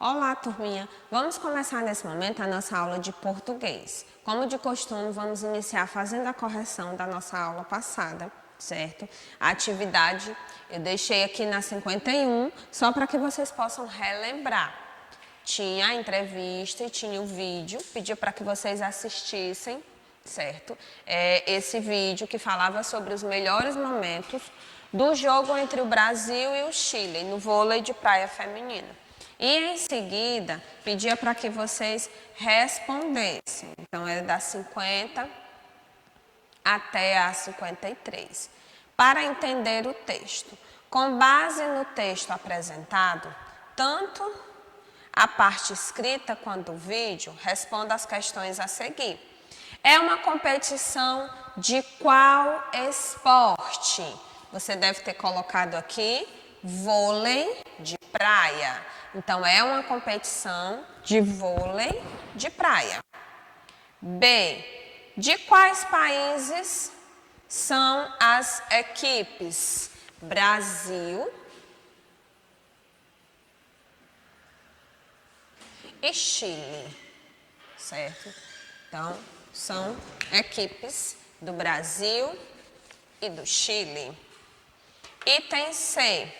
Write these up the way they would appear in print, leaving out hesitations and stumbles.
Olá, turminha! Vamos começar nesse momento a nossa aula de português. Como de costume, vamos iniciar fazendo a correção da nossa aula passada, certo? A atividade eu deixei aqui na 51, só para que vocês possam relembrar. Tinha a entrevista e tinha o vídeo, pedi para que vocês assistissem, certo? Esse vídeo que falava sobre os melhores momentos do jogo entre o Brasil e o Chile, no vôlei de praia feminino. E em seguida, pedia para que vocês respondessem. Então, é das 50 até a 53. Para entender o texto, com base no texto apresentado, tanto a parte escrita quanto o vídeo, responda as questões a seguir. É uma competição de qual esporte? Você deve ter colocado aqui vôlei de praia. Então, é uma competição de vôlei de praia. B. De quais países são as equipes? Brasil e Chile, certo? Então, são equipes do Brasil e do Chile. Item C.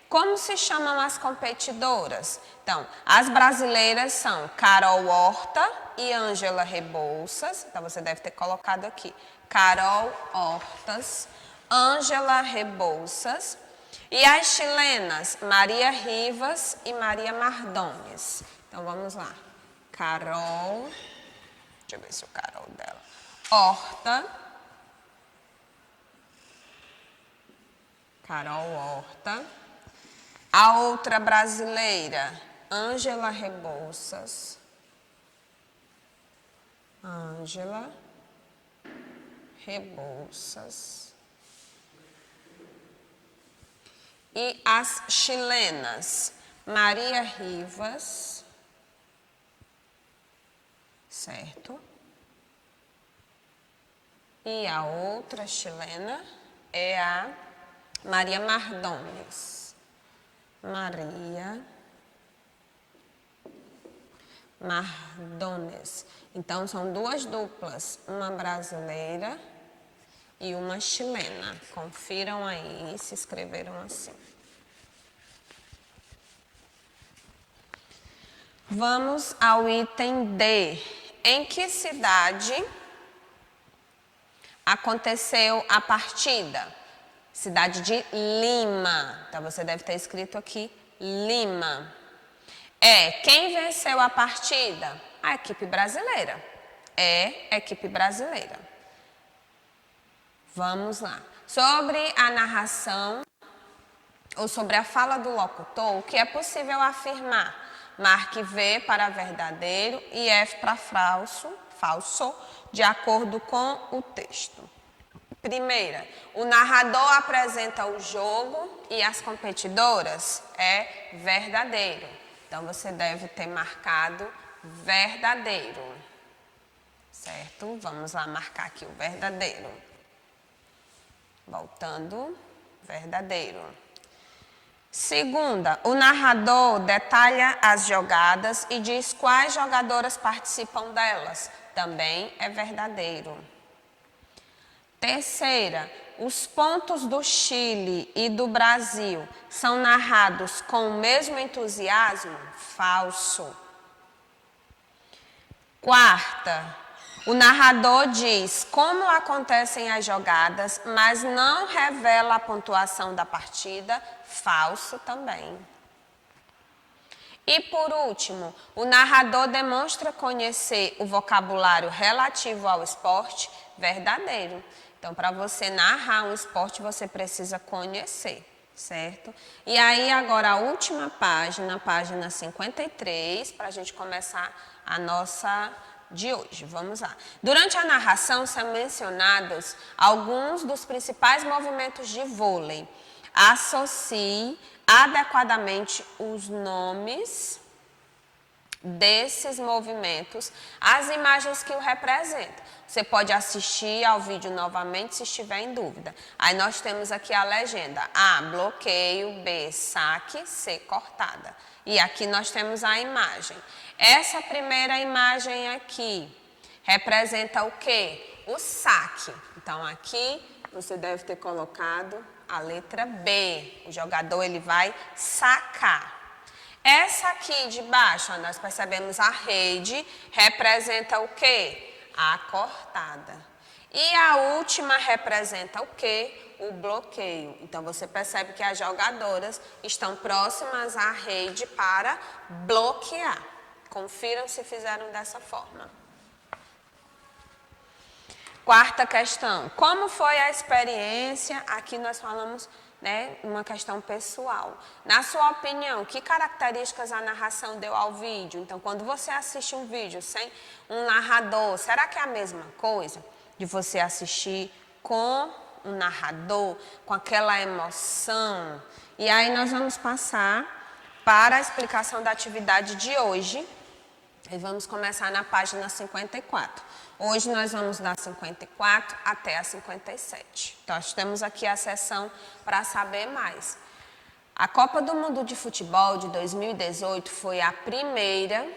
Como se chamam as competidoras? Então, as brasileiras são Carol Horta e Ângela Rebouças. Então, você deve ter colocado aqui Carol Hortas, Ângela Rebouças. E as chilenas, Maria Rivas e Maria Mardones. Então, vamos lá. Carol, deixa eu ver se o Carol dela. Horta. Carol Horta. A outra brasileira, Ângela Rebouças. Ângela Rebouças. E as chilenas, Maria Rivas, certo? E a outra chilena é a Maria Mardones. Maria Mardones. Então, são duas duplas, uma brasileira e uma chilena. Confiram aí se escreveram assim. Vamos ao item D. Em que cidade aconteceu a partida? Cidade de Lima. Então, você deve ter escrito aqui Lima. Quem venceu a partida? A equipe brasileira. A equipe brasileira. Vamos lá. Sobre a narração ou sobre a fala do locutor, o que é possível afirmar? Marque V para verdadeiro e F para falso, de acordo com o texto. Primeira, o narrador apresenta o jogo e as competidoras é verdadeiro. Então, você deve ter marcado verdadeiro, certo? Vamos lá marcar aqui o verdadeiro. Voltando, verdadeiro. Segunda, o narrador detalha as jogadas e diz quais jogadoras participam delas. Também é verdadeiro. Terceira, os pontos do Chile e do Brasil são narrados com o mesmo entusiasmo? Falso. Quarta, o narrador diz como acontecem as jogadas, mas não revela a pontuação da partida? Falso também. E por último, o narrador demonstra conhecer o vocabulário relativo ao esporte? Verdadeiro. Então, para você narrar um esporte, você precisa conhecer, certo? E aí, agora, a última página, página 53, para a gente começar a nossa de hoje. Vamos lá. Durante a narração, são mencionados alguns dos principais movimentos de vôlei. Associe adequadamente os nomes desses movimentos as imagens que o representam. Você pode assistir ao vídeo novamente se estiver em dúvida. Aí nós temos aqui a legenda: A, bloqueio, B, saque, C, cortada. E aqui nós temos a imagem. Essa primeira imagem aqui representa o quê? O saque. Então aqui você deve ter colocado a letra B. O jogador ele vai sacar. Essa aqui de baixo, ó, nós percebemos a rede, representa o quê? A cortada. E a última representa o quê? O bloqueio. Então, você percebe que as jogadoras estão próximas à rede para bloquear. Confiram se fizeram dessa forma. Quarta questão. Como foi a experiência? Aqui nós falamos, né, uma questão pessoal. Na sua opinião, que características a narração deu ao vídeo? Então, quando você assiste um vídeo sem um narrador, será que é a mesma coisa de você assistir com um narrador, com aquela emoção? E aí nós vamos passar para a explicação da atividade de hoje. E vamos começar na página 54. Hoje nós vamos da 54 até a 57. Então, nós temos aqui a seção para saber mais. A Copa do Mundo de Futebol de 2018 foi a primeira,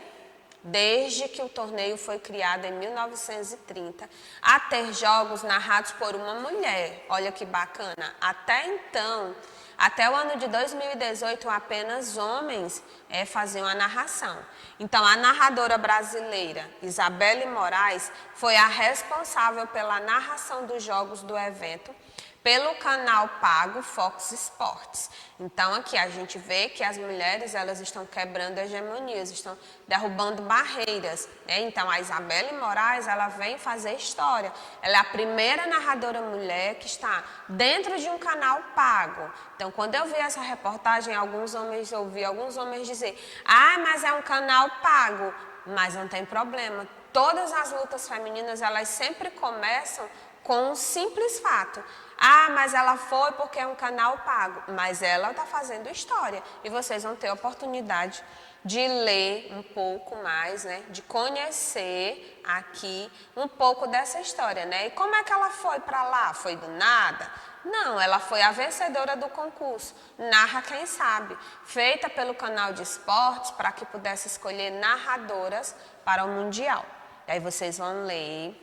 desde que o torneio foi criado em 1930, a ter jogos narrados por uma mulher. Olha que bacana. Até então, até o ano de 2018, apenas homens faziam a narração. Então, a narradora brasileira Isabelle Moraes foi a responsável pela narração dos jogos do evento pelo canal pago Fox Sports. Então, aqui a gente vê que as mulheres elas estão quebrando hegemonias, estão derrubando barreiras, né? Então, a Isabelle Moraes ela vem fazer história. Ela é a primeira narradora mulher que está dentro de um canal pago. Então, quando eu vi essa reportagem, ouvi alguns homens dizer: ah, mas é um canal pago. Mas não tem problema. Todas as lutas femininas, elas sempre começam com um simples fato. Ah, mas ela foi porque é um canal pago. Mas ela está fazendo história. E vocês vão ter a oportunidade de ler um pouco mais, né? De conhecer aqui um pouco dessa história, né? E como é que ela foi para lá? Foi do nada? Não, ela foi a vencedora do concurso, Narra Quem Sabe, feita pelo canal de esportes para que pudesse escolher narradoras para o Mundial. E aí vocês vão ler,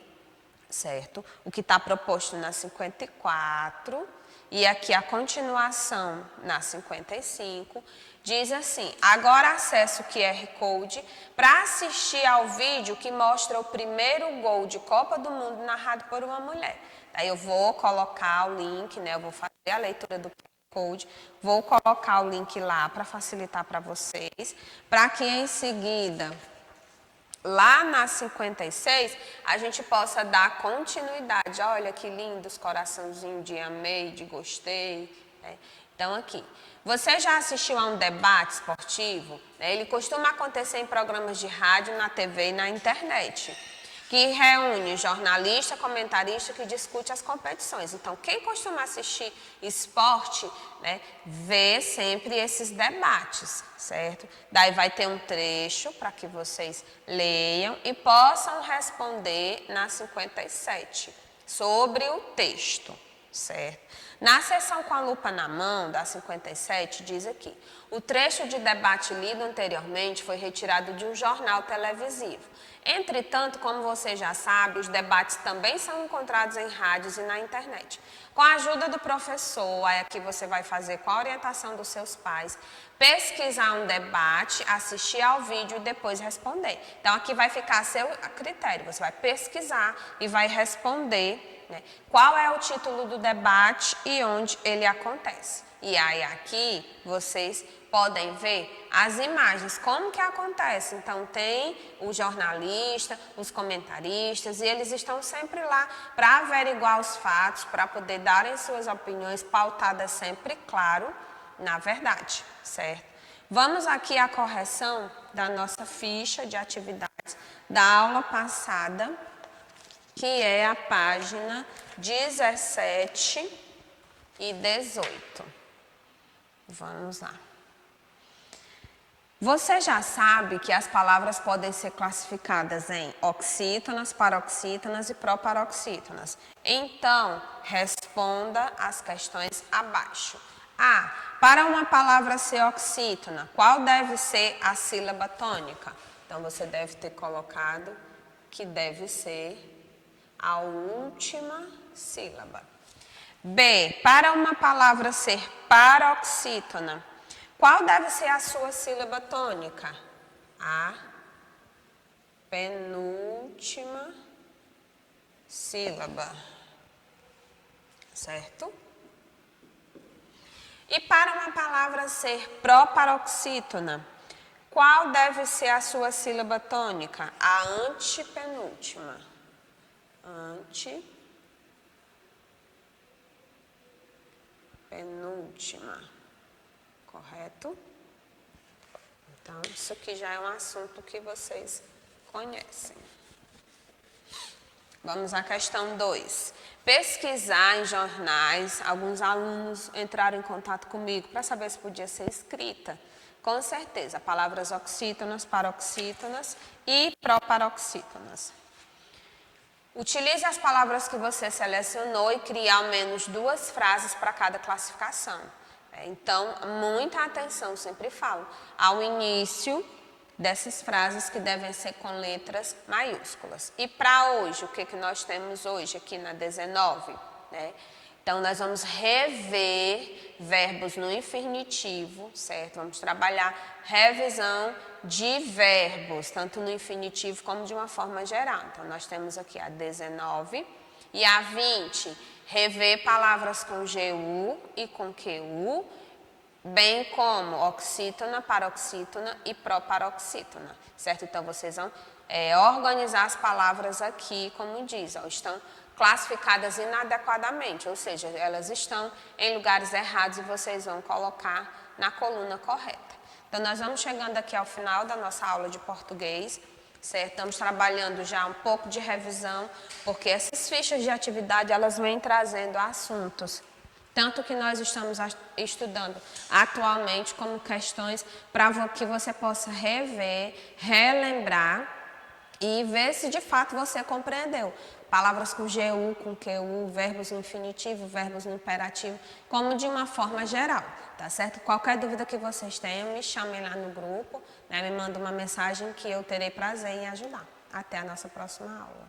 certo? O que está proposto na 54 e aqui a continuação na 55 diz assim: agora acesse o QR Code para assistir ao vídeo que mostra o primeiro gol de Copa do Mundo narrado por uma mulher. Aí eu vou colocar o link, né? Eu vou fazer a leitura do QR Code, vou colocar o link lá para facilitar para vocês, para que em seguida lá na 56, a gente possa dar continuidade. Olha que lindos, coraçãozinho de amei, de gostei. Né? Então, aqui. Você já assistiu a um debate esportivo? Né? Ele costuma acontecer em programas de rádio, na TV e na internet, que reúne jornalista, comentarista que discute as competições. Então, quem costuma assistir esporte, né, vê sempre esses debates, certo? Daí vai ter um trecho para que vocês leiam e possam responder na 57 sobre o texto, certo? Na seção com a lupa na mão, da 57, diz aqui: o trecho de debate lido anteriormente foi retirado de um jornal televisivo. Entretanto, como você já sabe, os debates também são encontrados em rádios e na internet. Com a ajuda do professor, aí aqui você vai fazer com a orientação dos seus pais, pesquisar um debate, assistir ao vídeo e depois responder. Então, aqui vai ficar a seu critério, você vai pesquisar e vai responder, né, qual é o título do debate e onde ele acontece. E aí aqui vocês podem ver as imagens, como que acontece. Então tem o jornalista, os comentaristas, e eles estão sempre lá para averiguar os fatos, para poder darem suas opiniões pautadas sempre, claro, na verdade, certo? Vamos aqui à correção da nossa ficha de atividades da aula passada, que é a página 17 e 18. Vamos lá. Você já sabe que as palavras podem ser classificadas em oxítonas, paroxítonas e proparoxítonas. Então, responda as questões abaixo. A. Para uma palavra ser oxítona, qual deve ser a sílaba tônica? Então, você deve ter colocado que deve ser a última sílaba. B. Para uma palavra ser paroxítona, qual deve ser a sua sílaba tônica? A penúltima sílaba, certo? E para uma palavra ser proparoxítona, qual deve ser a sua sílaba tônica? A antepenúltima. Antepenúltima. Correto? Então, isso aqui já é um assunto que vocês conhecem. Vamos à questão 2. Pesquisar em jornais, alguns alunos entraram em contato comigo para saber se podia ser escrita. Com certeza, palavras oxítonas, paroxítonas e proparoxítonas. Utilize as palavras que você selecionou e crie ao menos 2 frases para cada classificação. Então, muita atenção, sempre falo, ao início dessas frases que devem ser com letras maiúsculas. E para hoje, o que nós temos hoje aqui na 19? Né? Então, nós vamos rever verbos no infinitivo, certo? Vamos trabalhar revisão de verbos, tanto no infinitivo como de uma forma geral. Então, nós temos aqui a 19 e a 20, rever palavras com GU e com QU, bem como oxítona, paroxítona e proparoxítona, certo? Então, vocês vão organizar as palavras aqui, como diz, estão classificadas inadequadamente, ou seja, elas estão em lugares errados e vocês vão colocar na coluna correta. Então, nós vamos chegando aqui ao final da nossa aula de português, certo? Estamos trabalhando já um pouco de revisão, porque essas fichas de atividade, elas vêm trazendo assuntos, tanto que nós estamos estudando atualmente, como questões para que você possa rever, relembrar e ver se de fato você compreendeu. Palavras com GU, com QU, verbos no infinitivo, verbos no imperativo, como de uma forma geral, tá certo? Qualquer dúvida que vocês tenham, me chamem lá no grupo, né? Me mandem uma mensagem que eu terei prazer em ajudar. Até a nossa próxima aula.